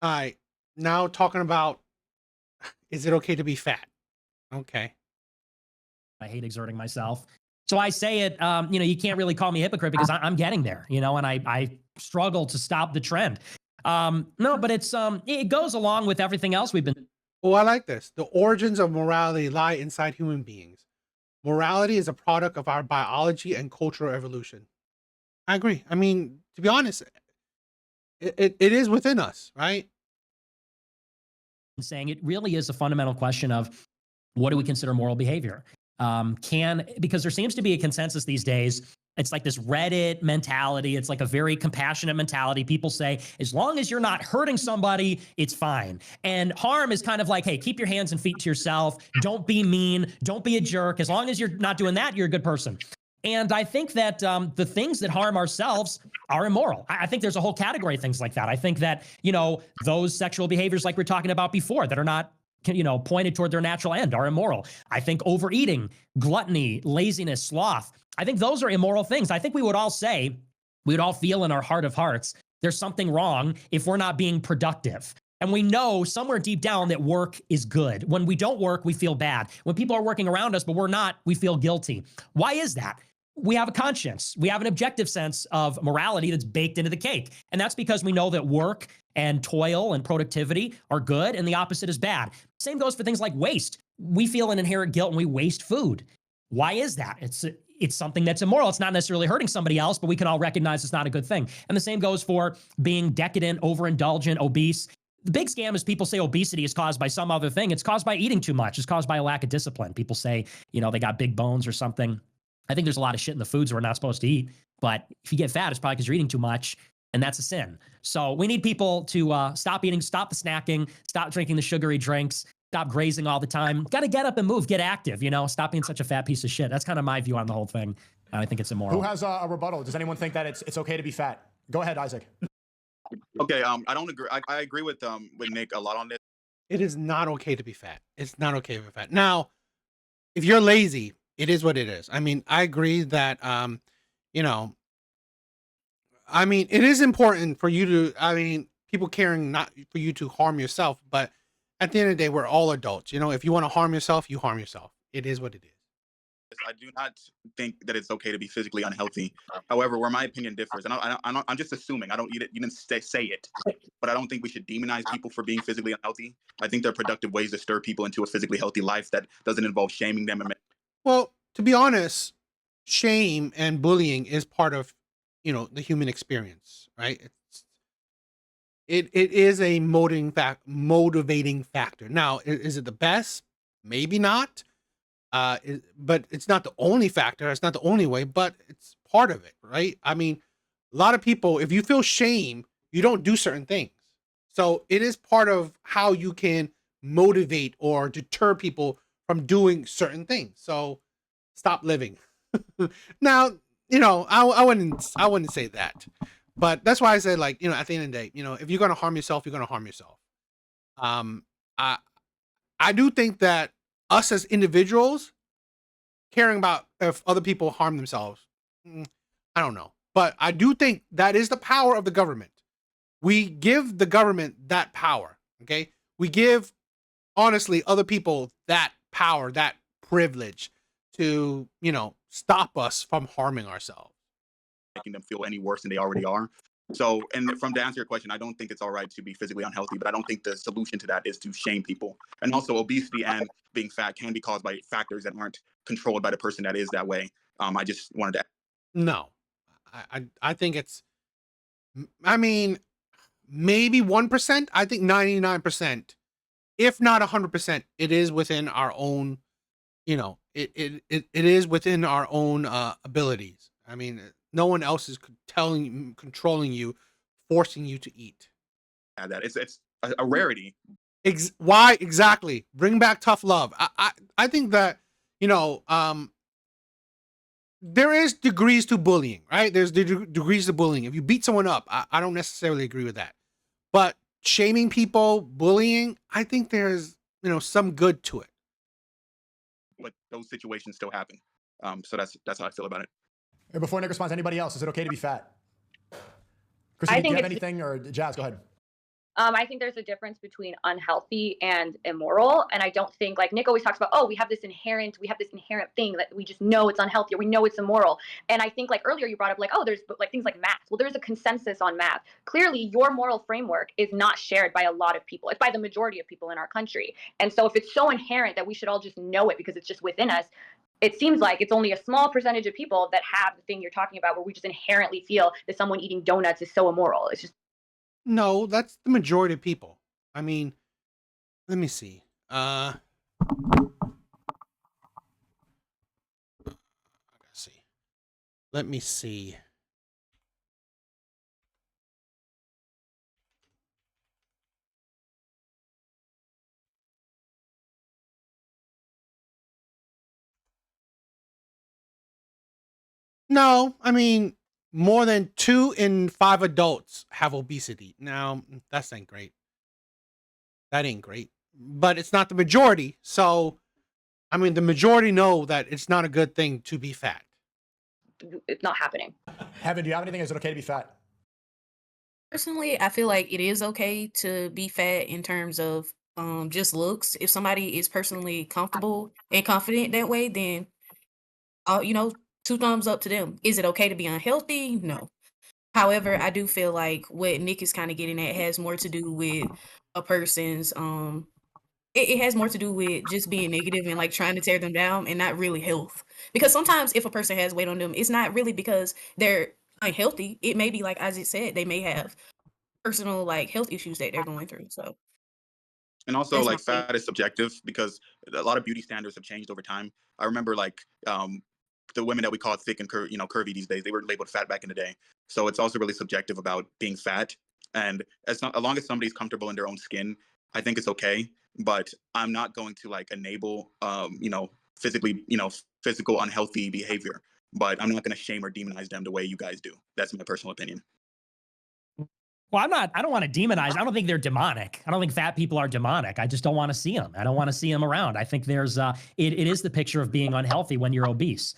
All right. Now talking about, is it okay to be fat? Okay. I hate exerting myself. So I say it, you can't really call me a hypocrite because I'm getting there, and I struggle to stop the trend. No, but it goes along with everything else we've been. Oh, I like this. The origins of morality lie inside human beings. Morality is a product of our biology and cultural evolution. I agree. I mean, to be honest, it is within us, right? Saying it really is a fundamental question of what do we consider moral behavior? Because there seems to be a consensus these days. It's like this Reddit mentality. It's like a very compassionate mentality. People say, as long as you're not hurting somebody, it's fine. And harm is kind of like, hey, keep your hands and feet to yourself. Don't be mean. Don't be a jerk. As long as you're not doing that, you're a good person. And I think that the things that harm ourselves are immoral. I think there's a whole category of things like that. I think that, those sexual behaviors like we're talking about before that are not pointed toward their natural end are immoral. I think overeating, gluttony, laziness, sloth, I think those are immoral things. I think we would all say, we would all feel in our heart of hearts, there's something wrong if we're not being productive. And we know somewhere deep down that work is good. When we don't work, we feel bad. When people are working around us, but we're not, we feel guilty. Why is that? We have a conscience. We have an objective sense of morality that's baked into the cake. And that's because we know that work and toil and productivity are good and the opposite is bad. Same goes for things like waste. We feel an inherent guilt when we waste food. Why is that? It's something that's immoral. It's not necessarily hurting somebody else, but we can all recognize it's not a good thing. And the same goes for being decadent, overindulgent, obese. The big scam is people say obesity is caused by some other thing. It's caused by eating too much. It's caused by a lack of discipline. People say, they got big bones or something. I think there's a lot of shit in the foods we're not supposed to eat. But if you get fat, it's probably because you're eating too much, and that's a sin. So we need people to stop eating, stop the snacking, stop drinking the sugary drinks, stop grazing all the time. Got to get up and move, get active, stop being such a fat piece of shit. That's kind of my view on the whole thing. I think it's Who immoral. has a rebuttal? Does anyone think that it's okay to be fat? Go ahead, Isaac. Okay, I don't agree. I agree with Nick a lot on this. It is not okay to be fat. It's not okay to be fat. Now, if you're lazy, it is what it is. I mean, I agree that you know, I mean, it is important for you to, people caring not for you to harm yourself, but at the end of the day, we're all adults. If you want to harm yourself, you harm yourself. It is what it is. I do not think that it's okay to be physically unhealthy. However, where my opinion differs, and I'm just assuming. I don't. You didn't say it, but I don't think we should demonize people for being physically unhealthy. I think there are productive ways to stir people into a physically healthy life that doesn't involve shaming them. Well, to be honest, shame and bullying is part of, the human experience, right? It is a motivating factor. Now, is it the best? Maybe not. But it's not the only factor. It's not the only way, but it's part of it, right? I mean, a lot of people, if you feel shame, you don't do certain things. So it is part of how you can motivate or deter people from doing certain things. So stop living. Now, I wouldn't say that, but that's why I say, like, at the end of the day, if you're gonna harm yourself, you're gonna harm yourself. Um, I I do think that us as individuals caring about if other people harm themselves, mm, I don't know, but I do think that is the power of the government. We give the government that power. Okay, we give, honestly, other people that power, that privilege to stop us from harming ourselves. Making them feel any worse than they already are. So, and from to answer your question, I don't think it's all right to be physically unhealthy, but I don't think the solution to that is to shame people. And also, obesity and being fat can be caused by factors that aren't controlled by the person that is that way. I just wanted to. No, I think it's. I mean, maybe 1%. I think 99%, if not 100%, it is within our own. It is within our own abilities. I mean, no one else is controlling you, forcing you to eat. Add that it's a rarity. Why exactly? Bring back tough love. I think that you know um there is degrees to bullying, right? There's degrees to bullying. If you beat someone up, I don't necessarily agree with that. But shaming people, bullying, I think there's some good to it. But those situations still happen. So that's how I feel about it. And before Nick responds, anybody else, is it okay to be fat? I Chrissy, do you think have it's anything? Or Jazz, go ahead. I think there's a difference between unhealthy and immoral. And I don't think, like Nick always talks about, oh, we have this inherent thing that we just know it's unhealthy or we know it's immoral. And I think like earlier you brought up like, oh, there's like things like math. Well, there's a consensus on math. Clearly, your moral framework is not shared by a lot of people. It's by the majority of people in our country. And so if it's so inherent that we should all just know it because it's just within us, it seems like it's only a small percentage of people that have the thing you're talking about where we just inherently feel that someone eating donuts is so immoral. It's just No, that's the majority of people. I mean, let me see. Let's see. Let me see. No, I mean, more than 2 in 5 adults have obesity. Now, that's ain't great. That ain't great. But it's not the majority. So, I mean, the majority know that it's not a good thing to be fat. it's not happening. Heaven, do you have anything? Is it okay to be fat? Personally, I feel like it is okay to be fat in terms of just looks. If somebody is personally comfortable and confident that way, then you know, two thumbs up to them. Is it okay to be unhealthy? No. However, I do feel like what Nick is kind of getting at has more to do with a person's it has more to do with just being negative and like trying to tear them down and not really health. Because sometimes if a person has weight on them, it's not really because they're unhealthy. It may be like as it said, they may have personal like health issues that they're going through. So And also, that's my like, take. fat is subjective because a lot of beauty standards have changed over time. I remember, like, the women that we call thick and curvy these days, they were labeled fat back in the day. So it's also really subjective about being fat. And as long as somebody's comfortable in their own skin, I think it's okay. But I'm not going to like enable, physically, physical unhealthy behavior. But I'm not going to shame or demonize them the way you guys do. That's my personal opinion. Well, I don't want to demonize. I don't think they're demonic. I don't think fat people are demonic. I just don't want to see them. I don't want to see them around. I think there's, it is the picture of being unhealthy when you're obese.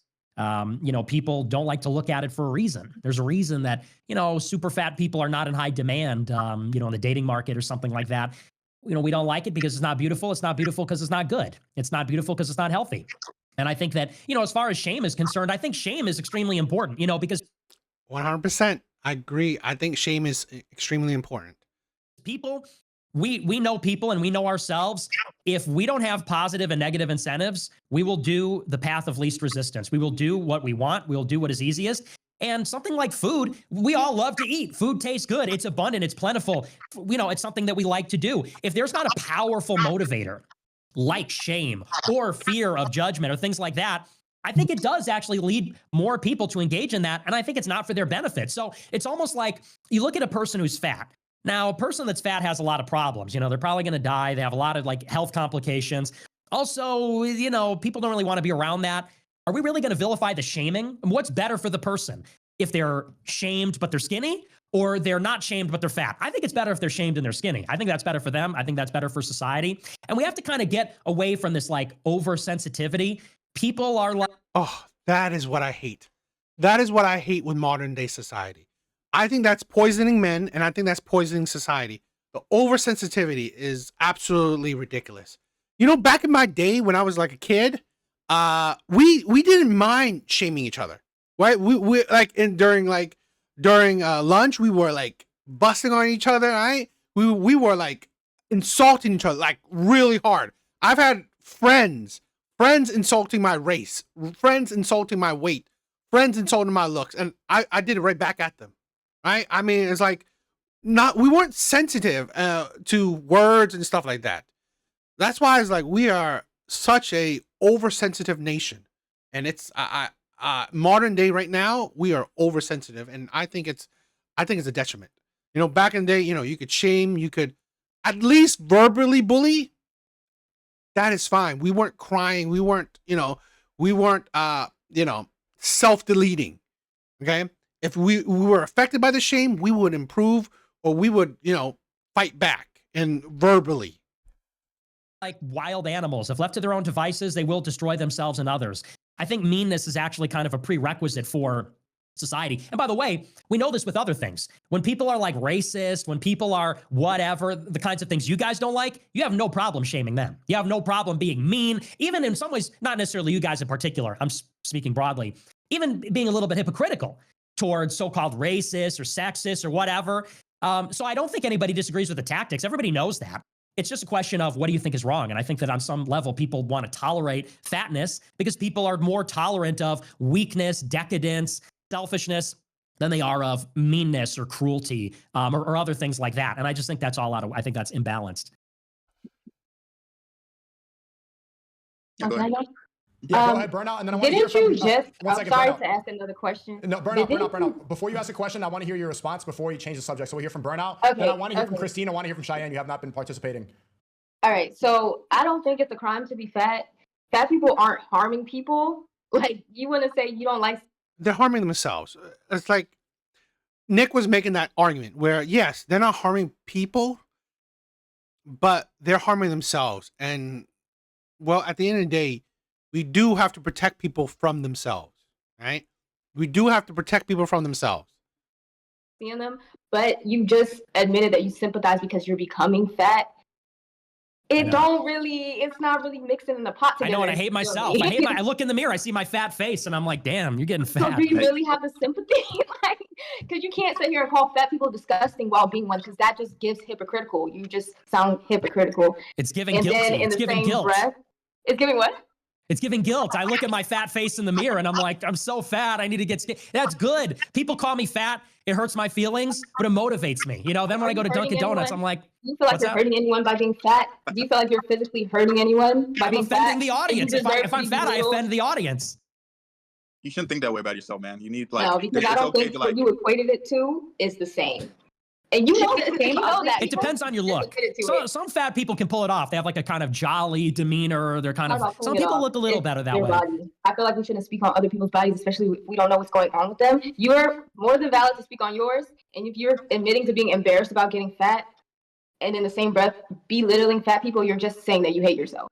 People don't like to look at it for a reason. There's a reason that, super fat people are not in high demand, in the dating market or something like that. We don't like it because it's not beautiful. It's not beautiful because it's not good. It's not beautiful because it's not healthy. And I think that, as far as shame is concerned, I think shame is extremely important, because 100%. I agree. I think shame is extremely important. people, we know people and we know ourselves. If we don't have positive and negative incentives, we will do the path of least resistance. We will do what we want. We'll do what is easiest. And something like food, we all love to eat. Food tastes good. It's abundant. It's plentiful. It's something that we like to do. If there's not a powerful motivator like shame or fear of judgment or things like that, I think it does actually lead more people to engage in that. And I think it's not for their benefit. So it's almost like you look at a person who's fat. Now, a person that's fat has a lot of problems. They're probably going to die. They have a lot of like health complications. Also, people don't really want to be around that. Are we really going to vilify the shaming? And what's better for the person? If they're shamed, but they're skinny, or they're not shamed, but they're fat? I think it's better if they're shamed and they're skinny. I think that's better for them. I think that's better for society. And we have to kind of get away from this like oversensitivity. People are like, oh, that is what I hate. That is what I hate with modern day society. I think that's poisoning men, and I think that's poisoning society. The oversensitivity is absolutely ridiculous. Back in my day when I was like a kid, we didn't mind shaming each other, right? We like during lunch, we were like busting on each other, right? We were like insulting each other like really hard. I've had friends insulting my race, friends insulting my weight, friends insulting my looks, and I did it right back at them. Right? I mean, it's like we weren't sensitive to words and stuff like that. That's why it's like we are such a oversensitive nation, and it's modern day right now we are oversensitive, and I think it's a detriment. Back in the day, you could shame, you could at least verbally bully. That is fine. We weren't crying. We weren't self-deleting. Okay. If we were affected by the shame, we would improve, or we would, fight back and verbally. Like wild animals. If left to their own devices, they will destroy themselves and others. I think meanness is actually kind of a prerequisite for society. And by the way, we know this with other things. When people are like racist, when people are whatever, the kinds of things you guys don't like, you have no problem shaming them. You have no problem being mean, even in some ways, not necessarily you guys in particular. I'm speaking broadly, even being a little bit hypocritical towards so-called racist or sexist or whatever. So I don't think anybody disagrees with the tactics. Everybody knows that. It's just a question of what do you think is wrong? And I think that on some level, people want to tolerate fatness because people are more tolerant of weakness, decadence, selfishness than they are of meanness or cruelty or other things like that. And I just think that's all I think that's imbalanced. Yeah, go ahead. Yeah, go ahead, Burnout, and then I want to hear Didn't from you just? one I'm second, sorry Burnout. to ask another question. No, Burnout. Didn't Before you ask a question, I want to hear your response before you change the subject. So we'll hear from Burnout. Okay, Then I want to hear from okay. Christine. I want to hear from Cheyenne. You have not been participating. All right, so I don't think it's a crime to be fat. Fat people aren't harming people. Like, you want to say you don't like. They're harming themselves. It's like Nick was making that argument where, yes, they're not harming people, but they're harming themselves. And, well, at the end of the day, we do have to protect people from themselves, right? We do have to protect people from themselves. Seeing them, but you just admitted that you sympathize because you're becoming fat. It's not really mixing in the pot together. I know, and I hate myself. I look in the mirror, I see my fat face, and I'm like, damn, you're getting fat. So do you really have the sympathy? Like, because you can't sit here and call fat people disgusting while being one, because that just gives hypocritical. You just sound hypocritical. It's giving And guilty. then in It's the giving same guilt. breath, it's giving what? It's giving guilt. I look at my fat face in the mirror and I'm like, I'm so fat. I need to get skinny. That's good. People call me fat. It hurts my feelings, but it motivates me. You know, then when I go to Dunkin' Donuts, I'm like, do you feel like you're hurting anyone by being fat? Do you feel like you're physically hurting anyone by being fat? I'm offending the audience. If I'm fat, I offend the audience. You shouldn't think that way about yourself, man. You need like. No, because I it's don't okay think to, what like, you equated it to is the same. And you know the same. You know that. It depends on your look. So Some fat people can pull it off. They have like a kind of jolly demeanor. They're kind of, some people look a little better that way. Body. I feel like we shouldn't speak on other people's bodies, especially if we don't know what's going on with them. You're more than valid to speak on yours. And if you're admitting to being embarrassed about getting fat and in the same breath belittling fat people, you're just saying that you hate yourself.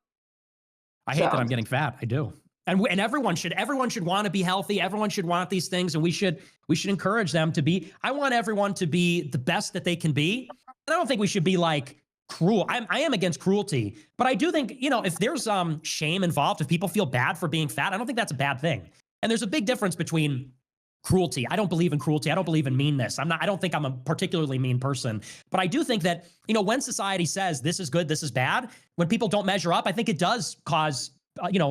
I hate that I'm getting fat. I do. And everyone should want to be healthy. Everyone should want these things, and we should encourage them to be. I want everyone to be the best that they can be. And I don't think we should be like cruel. I am against cruelty, but I do think, you know, if there's shame involved, if people feel bad for being fat, I don't think that's a bad thing. And there's a big difference between cruelty. I don't believe in cruelty. I don't believe in meanness. I don't think I'm a particularly mean person, but I do think that, you know, when society says this is good, this is bad, when people don't measure up, I think it does cause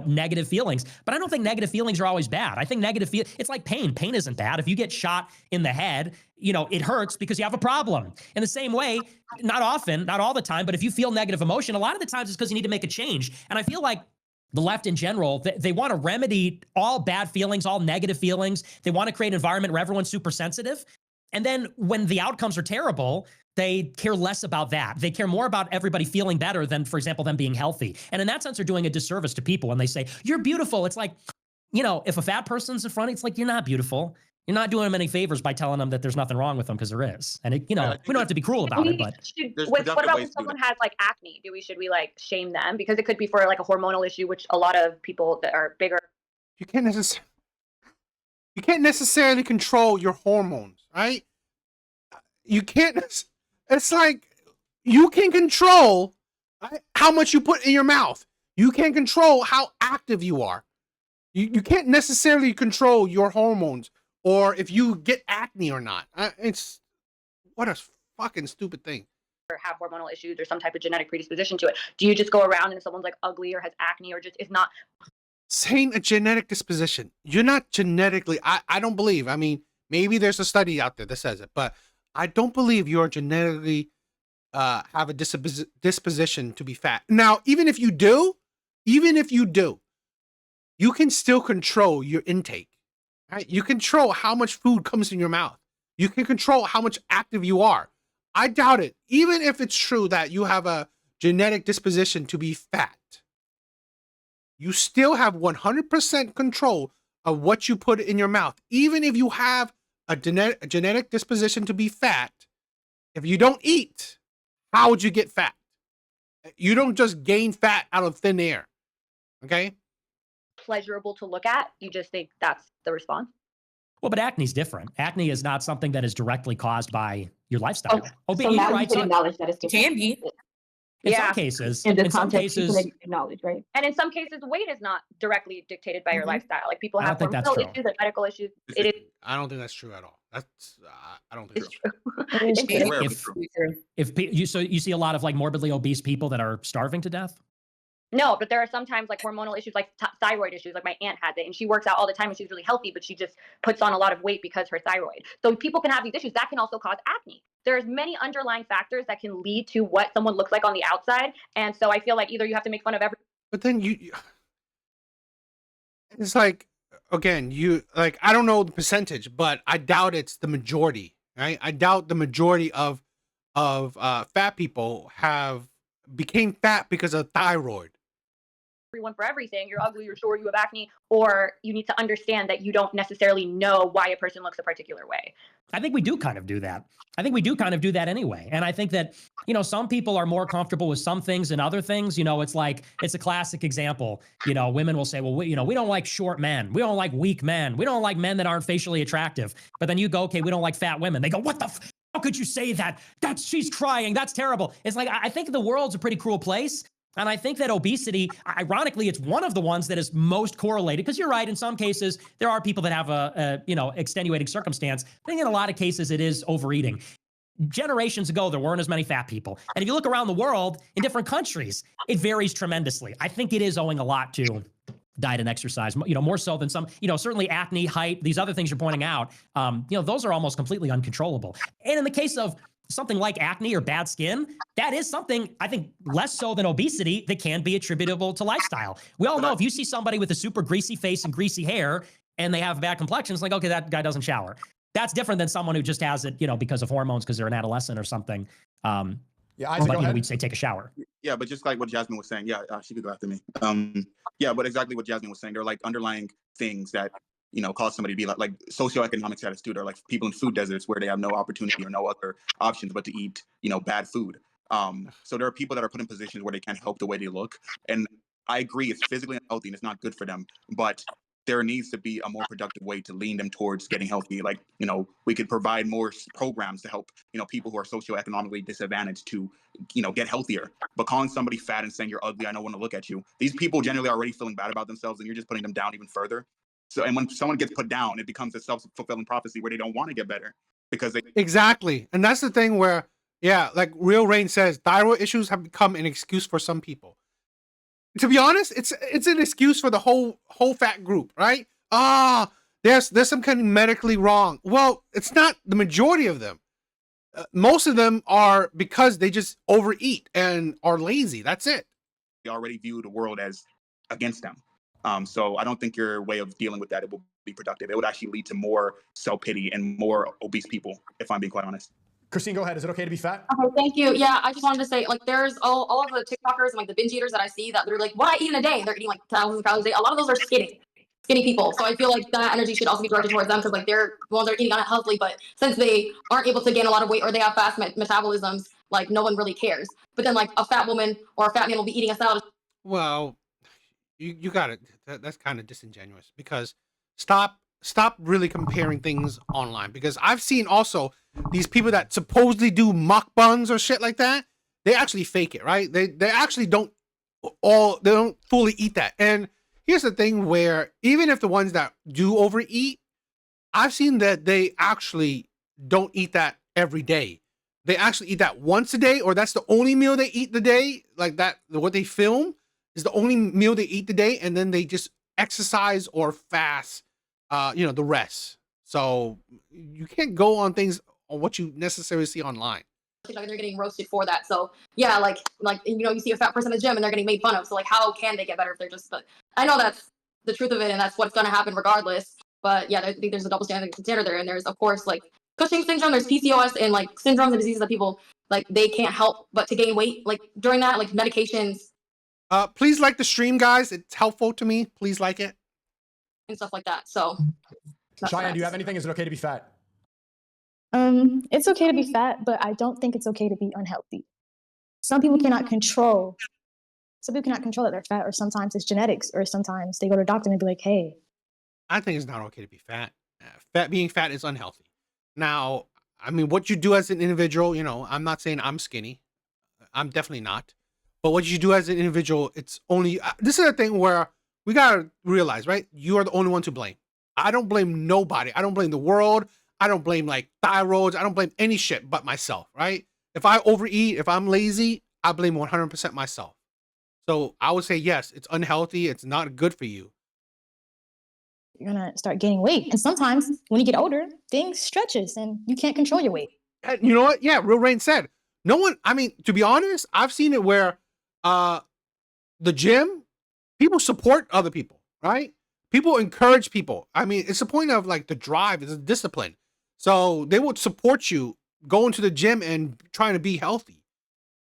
negative feelings. But I don't think negative feelings are always bad. I think it's like pain. Pain isn't bad. If you get shot in the head, you know, it hurts because you have a problem. In the same way, not often, not all the time, but if you feel negative emotion, a lot of the times it's because you need to make a change. And I feel like the left in general, they want to remedy all bad feelings, all negative feelings. They want to create an environment where everyone's super sensitive. And then when the outcomes are terrible, they care less about that. They care more about everybody feeling better than, for example, them being healthy. And in that sense, they're doing a disservice to people when they say, you're beautiful. It's like, you know, if a fat person's in front, it's like, you're not beautiful. You're not doing them any favors by telling them that there's nothing wrong with them, because there is. And, we don't have to be cruel about it, but. What about when someone has like acne? Should we like shame them? Because it could be for like a hormonal issue, which a lot of people that are bigger. You can't necessarily control your hormones, right? You can't. It's like you can control how much you put in your mouth. You can control how active you are. You can't necessarily control your hormones or if you get acne or not. It's what a fucking stupid thing. Or have hormonal issues or some type of genetic predisposition to it. Do you just go around and if someone's like ugly or has acne or just is not saying a genetic disposition? You're not genetically. I don't believe. I mean, maybe there's a study out there that says it, but I don't believe you're genetically have a disposition to be fat. Now, even if you do, you can still control your intake. Right? You control how much food comes in your mouth. You can control how much active you are. I doubt it. Even if it's true that you have a genetic disposition to be fat, you still have 100% control of what you put in your mouth. Even if you have a genetic disposition to be fat, if you don't eat, how would you get fat? You don't just gain fat out of thin air. Okay? pleasurable to look at? You just think that's the response? Well, but acne is different. Acne is not something that is directly caused by your lifestyle. Okay, Oh, but so you're now you right. can So acknowledge that it's It different. can be. in some Yeah. cases, In this in some context, you can cases, acknowledge, right? And in some cases, weight is not directly dictated by your Mhm. lifestyle. Like people I don't have think that's hormonal true. issues and medical issues. It is I don't think that's true at all. That's I don't think it's that's true. It is It's true. It's rare, but If true. you see a lot of like morbidly obese people that are starving to death. No, but there are sometimes like hormonal issues, like thyroid issues. Like my aunt has it, and she works out all the time, and she's really healthy, but she just puts on a lot of weight because her thyroid. So people can have these issues that can also cause acne. There's many underlying factors that can lead to what someone looks like on the outside, and so I feel like either you have to make fun of every. But then it's like, again, you like, I don't know the percentage, but I doubt it's the majority, right? I doubt the majority of fat people became fat because of thyroid. Everyone for everything. You're ugly, you're short, you have acne, or you need to understand that you don't necessarily know why a person looks a particular way. I think we do kind of do that. I think we do kind of do that anyway. And I think that, some people are more comfortable with some things than other things. It's like, it's a classic example. Women will say, well, we don't like short men. We don't like weak men. We don't like men that aren't facially attractive. But then you go, okay, we don't like fat women. They go, what the how could you say that? She's crying. That's terrible. It's like, I think the world's a pretty cruel place. And I think that obesity, ironically, it's one of the ones that is most correlated, because you're right, in some cases, there are people that have a extenuating circumstance. I think in a lot of cases, it is overeating. Generations ago, there weren't as many fat people. And if you look around the world, in different countries, it varies tremendously. I think it is owing a lot to diet and exercise, more so than some, certainly acne, height, these other things you're pointing out, those are almost completely uncontrollable. And in the case of something like acne or bad skin, that is something, I think, less so than obesity that can be attributable to lifestyle. We all know if you see somebody with a super greasy face and greasy hair and they have bad complexion, it's like, okay, that guy doesn't shower. That's different than someone who just has it, because of hormones, because they're an adolescent or something. Yeah, Isaac, go ahead. We'd say take a shower. Yeah, but just like what Jasmine was saying, she could go after me. Yeah, but exactly what Jasmine was saying, there are like underlying things that cause somebody to be like socioeconomic status too. They're like people in food deserts where they have no opportunity or no other options but to eat bad food. So there are people that are put in positions where they can't help the way they look, and I agree it's physically unhealthy and it's not good for them, but there needs to be a more productive way to lean them towards getting healthy. Like, we could provide more programs to help, people who are socioeconomically disadvantaged to, get healthier. But calling somebody fat and saying you're ugly, I don't want to look at you. These people generally are already feeling bad about themselves, and you're just putting them down even further. So, and when someone gets put down, it becomes a self-fulfilling prophecy where they don't want to get better because they. Exactly. And that's the thing where, like Real Rain says, thyroid issues have become an excuse for some people. To be honest, it's an excuse for the whole fat group, right? There's some kind of medically wrong. Well, it's not the majority of them. Most of them are because they just overeat and are lazy. That's it. They already view the world as against them. So I don't think your way of dealing with that, it will be productive. It would actually lead to more self-pity and more obese people, if I'm being quite honest. Christine, go ahead. Is it okay to be fat? Okay, thank you. Yeah, I just wanted to say, like, there's all of the TikTokers and like the binge eaters that I see that they're like, what I eat in a day, they're eating like thousands of calories a day. A lot of those are skinny people. So I feel like that energy should also be directed towards them because like they're the ones that are eating unhealthily, but since they aren't able to gain a lot of weight or they have fast metabolisms, like no one really cares. But then like a fat woman or a fat man will be eating a salad. Well, you got it. That's kind of disingenuous, because stop really comparing things online, because I've seen also these people that supposedly do mukbangs or shit like that. They actually fake it, right? They actually don't fully eat that. And here's the thing, where even if the ones that do overeat, I've seen that they actually don't eat that every day. They actually eat that once a day, or that's the only meal they eat the day. Like that, what they film is the only meal they eat the day, and then they just exercise or fast, the rest. So you can't go on things on what you necessarily see online. They're getting roasted for that. So yeah, like you see a fat person in the gym and they're getting made fun of. So like, how can they get better if they're just? But I know that's the truth of it, and that's what's going to happen regardless. But yeah, I think there's a double standard there, and there's of course like Cushing syndrome, there's PCOS, and like syndromes and diseases that people like they can't help but to gain weight like during that, like medications. Please like the stream, guys. It's helpful to me. Please like it. And stuff like that. So Cheyenne, do you have anything? Is it okay to be fat? It's okay to be fat, but I don't think it's okay to be unhealthy. Some people cannot control that they're fat, or sometimes it's genetics, or sometimes they go to a doctor and be like, hey. I think it's not okay to be fat. Being fat is unhealthy. Now, I mean, what you do as an individual, you know, I'm not saying I'm skinny. I'm definitely not. But what you do as an individual, it's only this is a thing where we gotta realize, right? You are the only one to blame. I don't blame nobody. I don't blame the world. I don't blame like thyroids. I don't blame any shit but myself, right? If I overeat, if I'm lazy, I blame 100% myself. So I would say yes, it's unhealthy. It's not good for you. You're gonna start gaining weight. And sometimes when you get older, things stretches and you can't control your weight. And you know what? Yeah, Real Rain said. No one, I mean, to be honest, I've seen it where the gym, people support other people, right? People encourage people. I mean, it's the point of like the drive, it's a discipline. So they will support you going to the gym and trying to be healthy.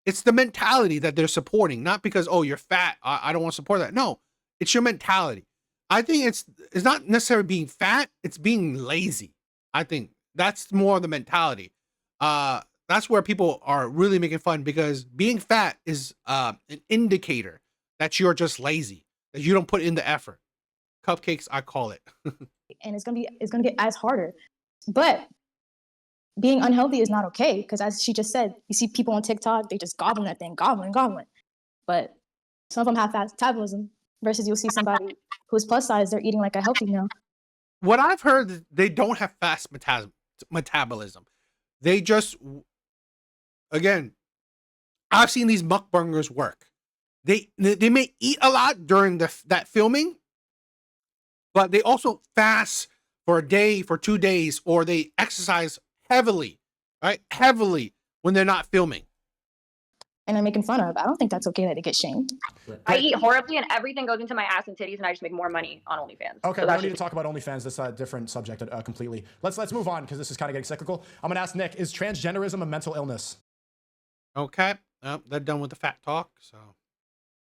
It's the mentality that they're supporting, not because, oh, you're fat. I don't want to support that. No, it's your mentality. I think it's not necessarily being fat, it's being lazy. I think that's more of the mentality. That's where people are really making fun because being fat is an indicator that you're just lazy, that you don't put in the effort. Cupcakes, I call it. And it's gonna get as harder. But being unhealthy is not okay because as she just said, you see people on TikTok, they just gobbling that thing, gobbling. But some of them have fast metabolism versus you'll see somebody who's plus size, they're eating like a healthy meal. What I've heard, they don't have fast metabolism. They just, again, I've seen these mukbangers work. They may eat a lot during that filming, but they also fast for a day, for 2 days, or they exercise heavily, right? Heavily when they're not filming. And they're making fun of. I don't think that's okay that they get shamed. I eat horribly and everything goes into my ass and titties and I just make more money on OnlyFans. Okay, So we that's don't need to just- talk about OnlyFans. That's a different subject completely. Let's move on because this is kind of getting cyclical. I'm gonna ask Nick: is transgenderism a mental illness? Okay, they're done with the fat talk. So